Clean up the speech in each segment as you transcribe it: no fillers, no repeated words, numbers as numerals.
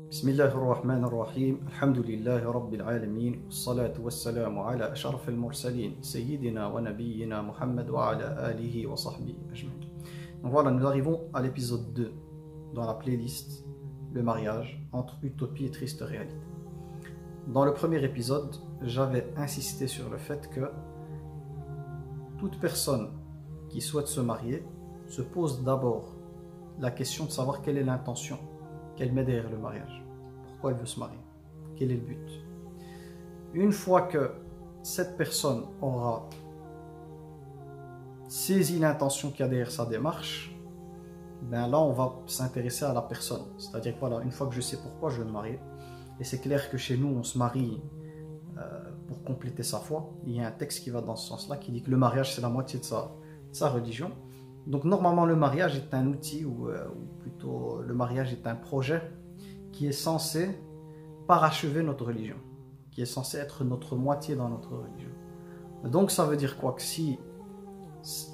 بسم الله الرحمن الرحيم الحمد لله رب العالمين والصلاة والسلام على أشرف المرسلين سيدنا ونبينا محمد وعلى آله وصحبه أجمعين. Donc voilà, nous arrivons à l'épisode 2 dans la playlist Le mariage entre utopie et triste réalité. Dans le premier épisode, j'avais insisté sur le fait que toute personne qui souhaite se marier se pose d'abord la question de savoir quelle est l'intention qu'elle met derrière le mariage. Pourquoi elle veut se marier? Quel est le but? Une fois que cette personne aura saisi l'intention qu'il y a derrière sa démarche, ben là on va s'intéresser à la personne. C'est-à-dire que voilà, une fois que je sais pourquoi je veux me marier, et c'est clair que chez nous on se marie pour compléter sa foi, il y a un texte qui va dans ce sens-là qui dit que le mariage c'est la moitié de sa religion. Donc normalement le mariage est un outil ou plutôt le mariage est un projet qui est censé parachever notre religion, qui est censé être notre moitié dans notre religion. Donc ça veut dire quoi? Que si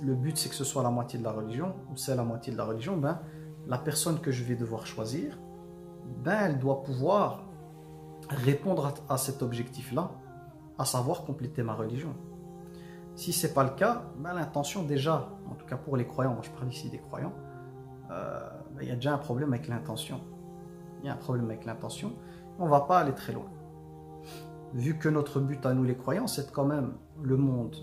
le but c'est que ce soit la moitié de la religion, ou c'est la moitié de la religion, ben la personne que je vais devoir choisir, ben elle doit pouvoir répondre à cet objectif-là, à savoir compléter ma religion. Si c'est pas le cas, ben l'intention déjà, en tout cas pour les croyants, moi je parle ici des croyants, ben, il y a déjà un problème avec l'intention. Il y a un problème avec l'intention, on ne va pas aller très loin. Vu que notre but à nous les croyants, c'est quand même le monde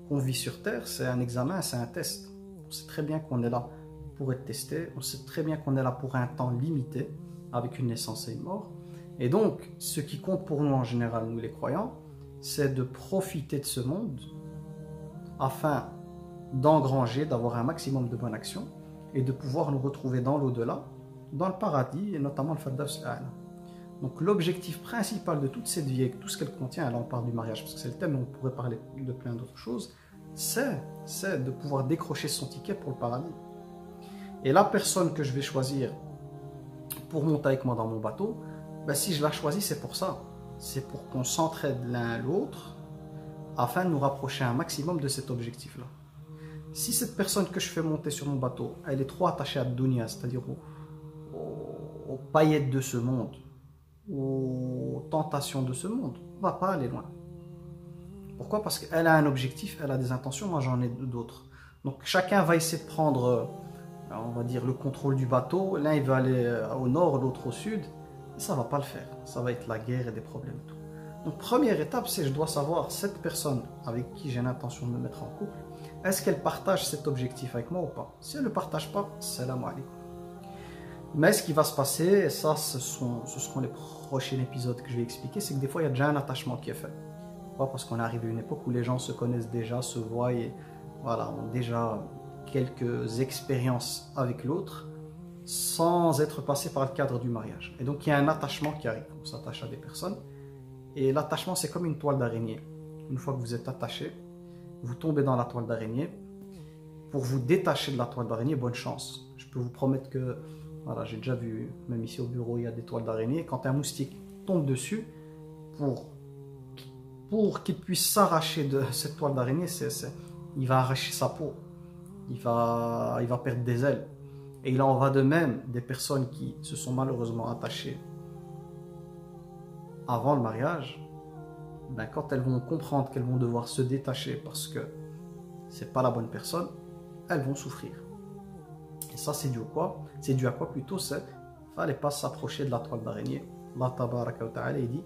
qu'on vit sur Terre, c'est un examen, c'est un test. On sait très bien qu'on est là pour être testé, on sait très bien qu'on est là pour un temps limité, avec une naissance et une mort. Et donc, ce qui compte pour nous en général, nous les croyants, c'est de profiter de ce monde afin d'engranger, d'avoir un maximum de bonnes actions et de pouvoir nous retrouver dans l'au-delà, dans le paradis et notamment le Firdaus al-A'la. Donc l'objectif principal de toute cette vie, avec tout ce qu'elle contient, là on parle du mariage parce que c'est le thème, mais on pourrait parler de plein d'autres choses, c'est de pouvoir décrocher son ticket pour le paradis. Et la personne que je vais choisir pour monter avec moi dans mon bateau, ben si je la choisis, c'est pour ça. C'est pour qu'on s'entraide l'un l'autre afin de nous rapprocher un maximum de cet objectif-là. Si cette personne que je fais monter sur mon bateau, elle est trop attachée à dunya, c'est-à-dire aux paillettes de ce monde, aux tentations de ce monde, on ne va pas aller loin. Pourquoi? Parce qu'elle a un objectif, elle a des intentions, moi j'en ai d'autres. Donc chacun va essayer de prendre, on va dire, le contrôle du bateau. L'un il va aller au nord, l'autre au sud. Ça ne va pas le faire. Ça va être la guerre et des problèmes et tout. Donc première étape, c'est je dois savoir cette personne avec qui j'ai l'intention de me mettre en couple, est-ce qu'elle partage cet objectif avec moi ou pas? Si elle ne le partage pas, salam alaikum. Mais ce qui va se passer, et ça ce seront les prochains épisodes que je vais expliquer, c'est que des fois il y a déjà un attachement qui est fait. Pourquoi? Parce qu'on est arrivé à une époque où les gens se connaissent déjà, se voient et voilà, ont déjà quelques expériences avec l'autre sans être passé par le cadre du mariage. Et donc il y a un attachement qui arrive, on s'attache à des personnes et l'attachement c'est comme une toile d'araignée. Une fois que vous êtes attaché, vous tombez dans la toile d'araignée. Pour vous détacher de la toile d'araignée, bonne chance. Je peux vous promettre que voilà, j'ai déjà vu, même ici au bureau, il y a des toiles d'araignée. Quand un moustique tombe dessus, pour qu'il puisse s'arracher de cette toile d'araignée, il va arracher sa peau. Il va perdre des ailes. Et il en va de même des personnes qui se sont malheureusement attachées avant le mariage. Ben, quand elles vont comprendre qu'elles vont devoir se détacher parce que c'est pas la bonne personne, elles vont souffrir. Et ça, c'est dû à quoi? C'est dû à quoi plutôt? C'est fallait pas s'approcher de la toile d'araignée. Allah tabaraka wa ta'ala, il dit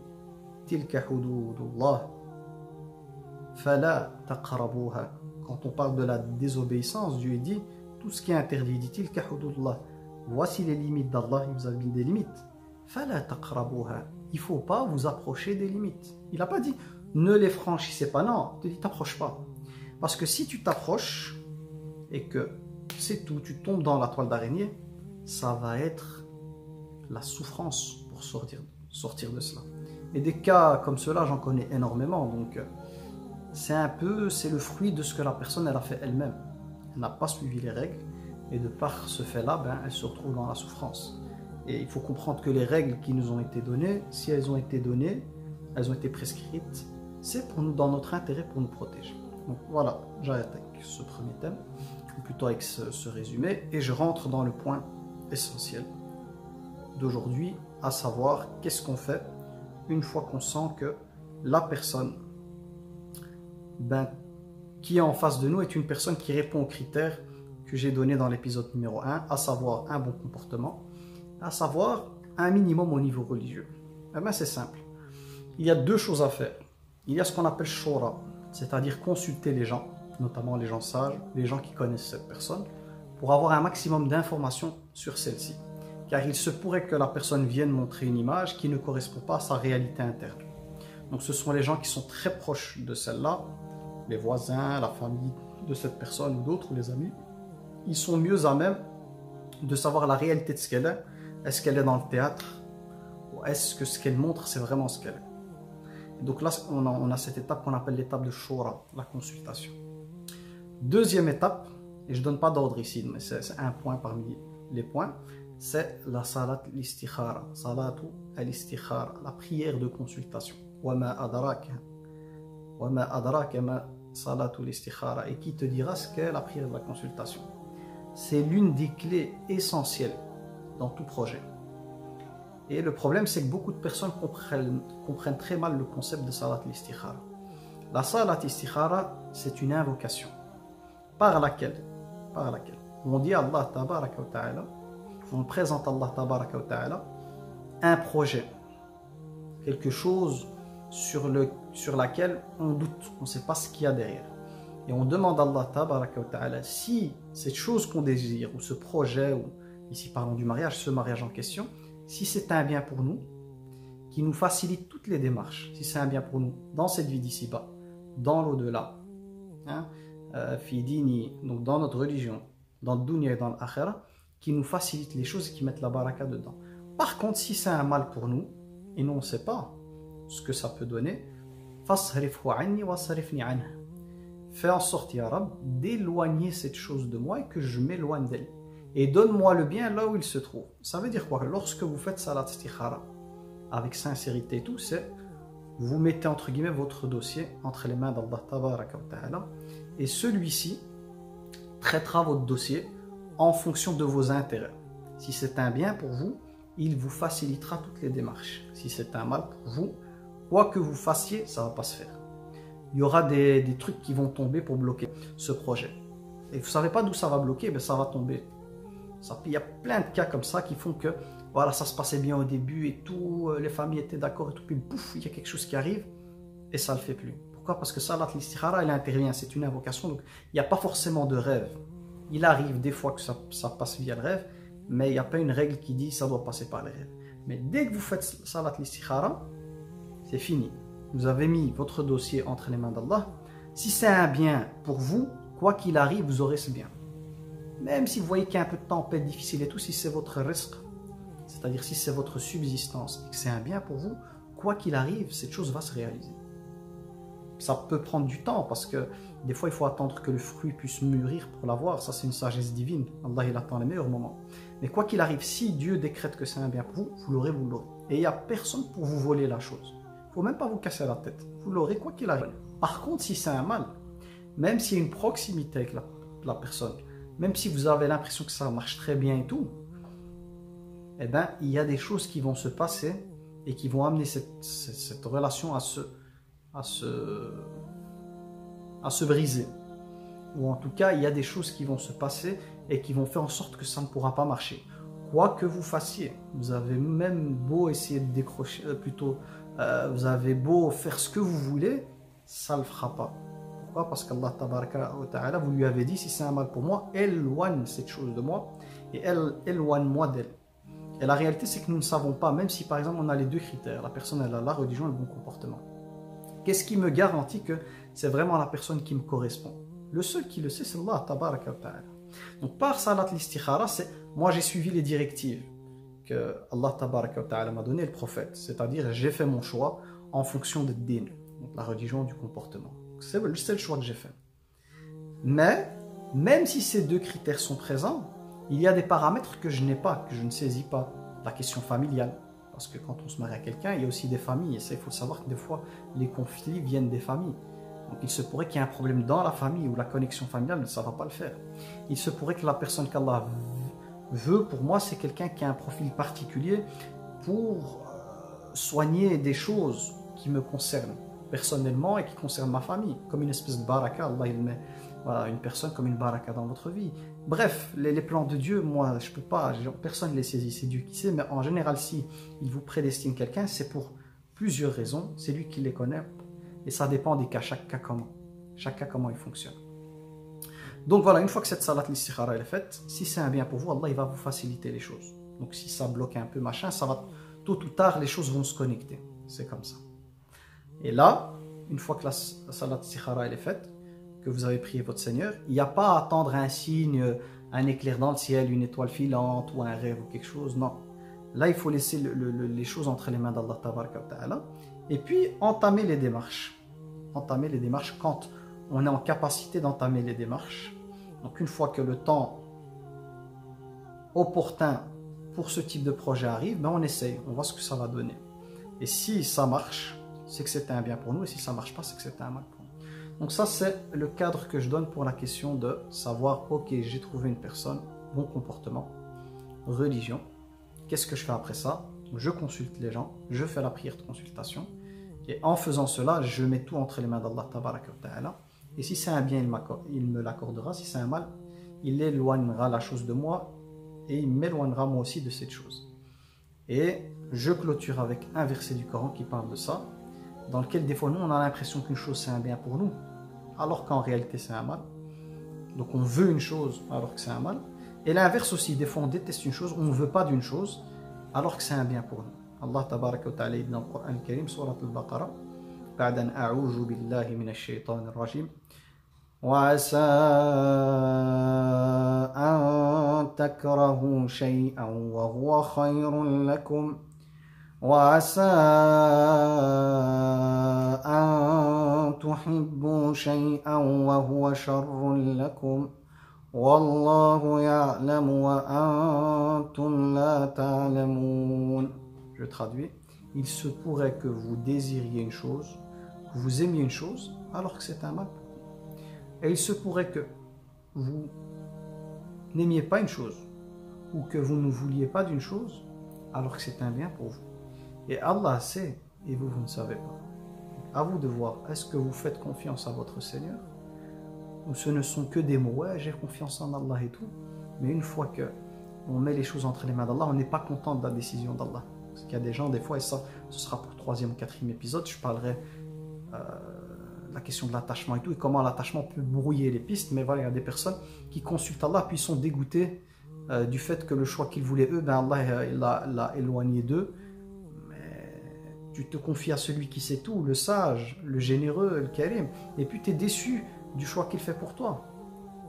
Tilka hududullah fala taqrabuha. Quand on parle de la désobéissance, Dieu dit tout ce qui est interdit, il dit Tilka hududullah. Voici les limites d'Allah, il vous a mis des limites. Fala taqrabuha. Il faut pas vous approcher des limites. Il n'a pas dit ne les franchissez pas, non, il te dit t'approche pas. Parce que si tu t'approches et que c'est tout, tu tombes dans la toile d'araignée, ça va être la souffrance pour sortir de cela. Et des cas comme cela, j'en connais énormément. Donc, c'est le fruit de ce que la personne elle a fait elle-même. Elle n'a pas suivi les règles et de par ce fait-là, ben, elle se retrouve dans la souffrance. Et il faut comprendre que les règles qui nous ont été données, si elles ont été données, elles ont été prescrites, c'est pour nous, dans notre intérêt, pour nous protéger. Donc voilà, j'arrête avec ce premier thème, ou plutôt avec ce résumé, et je rentre dans le point essentiel. d'aujourd'hui, à savoir qu'est-ce qu'on fait une fois qu'on sent que la personne qui est en face de nous est une personne qui répond aux critères que j'ai donnés dans l'épisode numéro 1, à savoir un bon comportement, à savoir un minimum au niveau religieux. Eh bien, c'est simple. Il y a deux choses à faire. Il y a ce qu'on appelle shura, c'est-à-dire consulter les gens, notamment les gens sages, les gens qui connaissent cette personne, pour avoir un maximum d'informations sur celle-ci. Car il se pourrait que la personne vienne montrer une image qui ne correspond pas à sa réalité interne. Donc ce sont les gens qui sont très proches de celle-là, les voisins, la famille de cette personne ou d'autres, ou les amis. Ils sont mieux à même de savoir la réalité de ce qu'elle est. Est-ce qu'elle est dans le théâtre? Ou est-ce que ce qu'elle montre, c'est vraiment ce qu'elle est? Et donc là, on a cette étape qu'on appelle l'étape de shura, la consultation. Deuxième étape, et je ne donne pas d'ordre ici, mais c'est un point parmi les points, c'est la salat al-istikhara, salatu al-istikhara, la prière de consultation. وَمَا أَدْرَاكَ مَا salatu al-istikhara, et qui te dira ce qu'est la prière de la consultation. C'est l'une des clés essentielles dans tout projet. Et le problème, c'est que beaucoup de personnes comprennent très mal le concept de salat al-istikhara. La salat al-istikhara, c'est une invocation par laquelle on dit à Allah tabaraka wa ta'ala, on présente à Allah tabaraka wa ta'ala un projet, quelque chose sur laquelle on doute, on ne sait pas ce qu'il y a derrière. Et on demande à Allah tabaraka wa ta'ala si cette chose qu'on désire, ou ce projet, ou ici parlons du mariage, ce mariage en question, si c'est un bien pour nous, qui nous facilite toutes les démarches, si c'est un bien pour nous dans cette vie d'ici-bas, dans l'au-delà, donc dans notre religion, dans le dunya et dans l'akhira, qui nous facilite les choses et qui mettent la baraka dedans. Par contre, si c'est un mal pour nous, et nous on ne sait pas ce que ça peut donner, fais en sorte, ya Rab, d'éloigner cette chose de moi et que je m'éloigne d'elle. Et donne-moi le bien là où il se trouve. Ça veut dire quoi? Lorsque vous faites salat istikhara avec sincérité et tout, c'est vous mettez entre guillemets votre dossier entre les mains d'Allah tabaraka wa ta'ala, et celui-ci traitera votre dossier en fonction de vos intérêts. Si c'est un bien pour vous, il vous facilitera toutes les démarches. Si c'est un mal pour vous, quoi que vous fassiez, ça ne va pas se faire. Il y aura des trucs qui vont tomber pour bloquer ce projet. Et vous ne savez pas d'où ça va bloquer, mais ça va tomber. Il y a plein de cas comme ça qui font que voilà, ça se passait bien au début et tout, les familles étaient d'accord et tout, puis pouf, il y a quelque chose qui arrive et ça ne le fait plus. Pourquoi? Parce que salat al-istikhara, elle intervient, c'est une invocation, donc il n'y a pas forcément de rêve. Il arrive des fois que ça passe via le rêve, mais il n'y a pas une règle qui dit ça doit passer par les rêves. Mais dès que vous faites salat al-istikhara, c'est fini. Vous avez mis votre dossier entre les mains d'Allah. Si c'est un bien pour vous, quoi qu'il arrive, vous aurez ce bien. Même si vous voyez qu'il y a un peu de tempête difficile et tout, si c'est votre risque, c'est-à-dire si c'est votre subsistance et que c'est un bien pour vous, quoi qu'il arrive, cette chose va se réaliser. Ça peut prendre du temps parce que des fois il faut attendre que le fruit puisse mûrir pour l'avoir. Ça c'est une sagesse divine. Allah il attend les meilleurs moments. Mais quoi qu'il arrive, si Dieu décrète que c'est un bien pour vous, vous l'aurez, vous l'aurez. Et il n'y a personne pour vous voler la chose. Il ne faut même pas vous casser la tête. Vous l'aurez quoi qu'il arrive. Par contre, si c'est un mal, même s'il y a une proximité avec la personne, même si vous avez l'impression que ça marche très bien et tout, eh bien, il y a des choses qui vont se passer et qui vont amener cette relation à se briser. Ou en tout cas, il y a des choses qui vont se passer et qui vont faire en sorte que ça ne pourra pas marcher. Quoi que vous fassiez, vous avez même beau essayer de décrocher, vous avez beau faire ce que vous voulez, ça ne le fera pas. Pourquoi? Parce qu'Allah tabaraka wa ta'ala, vous lui avez dit, si c'est un mal pour moi, éloigne cette chose de moi et éloigne-moi d'elle. Et la réalité, c'est que nous ne savons pas, même si par exemple on a les deux critères, la personne elle a la religion et le bon comportement. Qu'est-ce qui me garantit que c'est vraiment la personne qui me correspond? Le seul qui le sait, c'est Allah tabaraka wa ta'ala. Donc par salat l'istikhara, c'est moi j'ai suivi les directives que Allah tabaraka wa ta'ala m'a donné, le prophète. C'est-à-dire j'ai fait mon choix en fonction de din, donc la religion du comportement. C'est le seul choix que j'ai fait. Mais même si ces deux critères sont présents, il y a des paramètres que je n'ai pas, que je ne saisis pas. La question familiale. Parce que quand on se marie à quelqu'un, il y a aussi des familles. Et ça, il faut savoir que des fois, les conflits viennent des familles. Donc il se pourrait qu'il y ait un problème dans la famille ou la connexion familiale, mais ça ne va pas le faire. Il se pourrait que la personne qu'Allah Vœu, pour moi, c'est quelqu'un qui a un profil particulier pour soigner des choses qui me concernent personnellement et qui concernent ma famille, comme une espèce de baraka. Allah, il met voilà, une personne comme une baraka dans votre vie. Bref, les plans de Dieu, moi, je peux pas, personne ne les saisit, c'est Dieu qui sait, mais en général, si il vous prédestine quelqu'un, c'est pour plusieurs raisons, c'est lui qui les connaît, et ça dépend des cas, chaque cas comment il fonctionne. Donc voilà, une fois que cette salat l'istikhara est faite, si c'est un bien pour vous, Allah il va vous faciliter les choses. Donc si ça bloque un peu, machin, ça va, tôt ou tard, les choses vont se connecter. C'est comme ça. Et là, une fois que la salat l'istikhara est faite, que vous avez prié votre Seigneur, il n'y a pas à attendre un signe, un éclair dans le ciel, une étoile filante ou un rêve ou quelque chose, non. Là, il faut laisser les choses entre les mains d'Allah Tabaraka wa Ta'ala et puis entamer les démarches. Entamer les démarches quand on est en capacité d'entamer les démarches. Donc une fois que le temps opportun pour ce type de projet arrive, ben on essaye, on voit ce que ça va donner. Et si ça marche, c'est que c'était un bien pour nous, et si ça ne marche pas, c'est que c'était un mal pour nous. Donc ça, c'est le cadre que je donne pour la question de savoir, ok, j'ai trouvé une personne, bon comportement, religion, qu'est-ce que je fais après ça? Je consulte les gens, je fais la prière de consultation, et en faisant cela, je mets tout entre les mains d'Allah Tabaraka wa Ta'ala. Et si c'est un bien, il me l'accordera. Si c'est un mal, il éloignera la chose de moi et il m'éloignera moi aussi de cette chose. Et je clôture avec un verset du Coran qui parle de ça, dans lequel des fois nous on a l'impression qu'une chose c'est un bien pour nous, alors qu'en réalité c'est un mal. Donc on veut une chose alors que c'est un mal. Et l'inverse aussi, des fois on déteste une chose, on ne veut pas d'une chose, alors que c'est un bien pour nous. Allah Tabaraka wa Ta'ala dit dans le Coran al-Karim, Surat al-Baqarah, بعد أن أعوذ بالله من الشيطان الرجيم وعسى أن تكرهوا شيئا وهو خير لكم وعسى أن تحبوا شيئا وهو شر لكم والله يعلم وأنتم لا تعلمون. Je traduis. Il se pourrait que vous désiriez une chose, que vous aimiez une chose, alors que c'est un mal. Et il se pourrait que vous n'aimiez pas une chose, ou que vous ne vouliez pas d'une chose, alors que c'est un bien pour vous. Et Allah sait, et vous ne savez pas. À vous de voir, est-ce que vous faites confiance à votre Seigneur, ou ce ne sont que des mots, ouais, j'ai confiance en Allah et tout, mais une fois que on met les choses entre les mains d'Allah, on n'est pas content de la décision d'Allah. Parce qu'il y a des gens, des fois, et ça, ce sera pour le 3e ou 4e épisode, je parlerai de la question de l'attachement et tout, et comment l'attachement peut brouiller les pistes, mais voilà, il y a des personnes qui consultent Allah, puis sont dégoûtées du fait que le choix qu'ils voulaient eux, ben Allah l'a éloigné d'eux. Mais tu te confies à celui qui sait tout, le sage, le généreux, le karim, et puis tu es déçu du choix qu'il fait pour toi.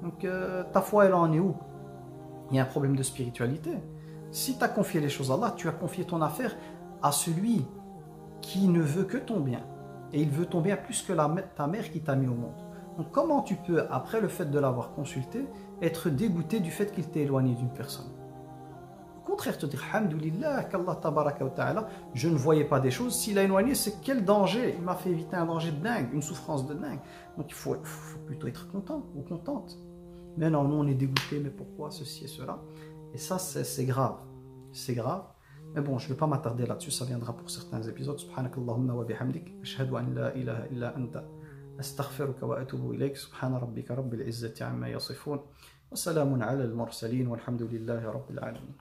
Donc ta foi, elle en est où? Il y a un problème de spiritualité. Si tu as confié les choses à Allah, tu as confié ton affaire à celui qui ne veut que ton bien. Et il veut ton bien plus que ta mère qui t'a mis au monde. Donc comment tu peux, après le fait de l'avoir consulté, être dégoûté du fait qu'il t'ait éloigné d'une personne? Au contraire, te dire, Alhamdulillah, qu'Allah tabaraka wa ta'ala, je ne voyais pas des choses. S'il a éloigné, c'est quel danger? Il m'a fait éviter un danger de dingue, une souffrance de dingue. Donc il faut plutôt être content ou contente. Mais non, nous on est dégoûté, mais pourquoi ceci et cela? Et ça, c'est grave. C'est grave. Mais bon, je ne vais pas m'attarder là-dessus, ça viendra pour certains épisodes. Subhanakallahumma wa bihamdik. Ashhadu an la ilaha illa anta. Astaghfiruka wa atubu ilayk. Subhana rabbika rabbil izzati amma yasifun. Wa salamun ala al-mursalin. Walhamdulillahi rabbil alamin.